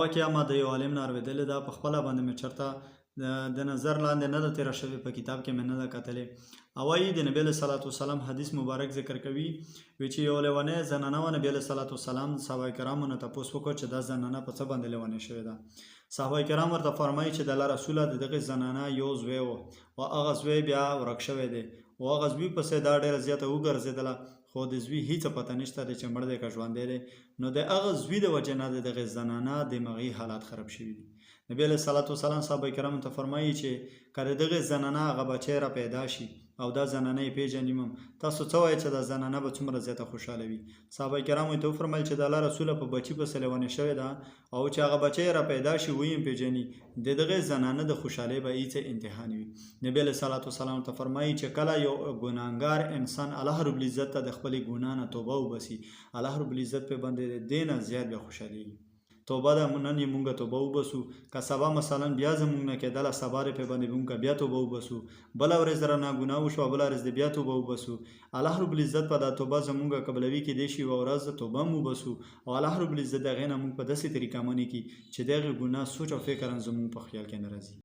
واقعیا ما د یو عالم نه اورېدلې ده، په خپله باندې مې چېرته د نظر لاندې نه ده تېره شوې، په کتاب کې مې نه ده کتلې. او وایي د نبي علیه صلات وسلام حدیث مبارک ذکر کوي، وایي چې یو لیونۍ زنانه وه، نبي علیه صلات وسلام د صحابه کرامو نه تپوس وکړ چې دا زنانه په څه باندې لیونۍ شوې ده. صحابه کرام ورته فرمایي چې د الله رسوله د دغې زنانه یو زوی و، او هغه زوی بیا ورک شوی دی، او هغه زوی پسې دا ډېره زیاته وګرځېدله، خو د زوی هیڅ پته نشته دی چې مړ دی که ژوندی دی. نو د هغه زوی د وجې نه د دغې زنانه دماغي حالات خراب شوي دي. نبي علیه صلات وسلام صحابه کرامو ته فرمایي چې که د دغې زنانه هغه بچی را پیدا شي او دا زنانه یې پېژنیم، تاسو څه وایئ چې دا زنانه به څومره زیاته خوشحاله وي؟ صحابه کرامو ورته وفرمیل چې د الله رسوله په بچي پسې لیونې شوې ده، او چې هغه بچی را پیدا شي ویې هم پېژني، د دغې زنانه د خوشحالۍ به هېڅ انتها نه وي. نبي علیه صلات وسلام ته فرمایي چې کله یو ګناهګار انسان الله رب العزت ته د خپلې ګناه نه توبه وباسي، الله رب العزت پې باندې د دې نه زیات بیا خوشحالېږي. توبه ده، نن یې مونږ توبه وباسو، که سبا مثلا بیا زمونږ نه کېدله سبا پې باندې مونږ بیا توبه وباسو، بله ورځ رانه ګناه وشوه بله ورځ بیا توبه وباسو، الله رب العزت به دا توبه زمونږ قبلوي کېدای شي یوه ورځ توبه هم وباسو، او الله رب العزت د هغې نه مونږ په داسې طریقه منې کړي چې د هغې ګناه سوچ او فکر هم زمونږ په خیال کې نه راځي.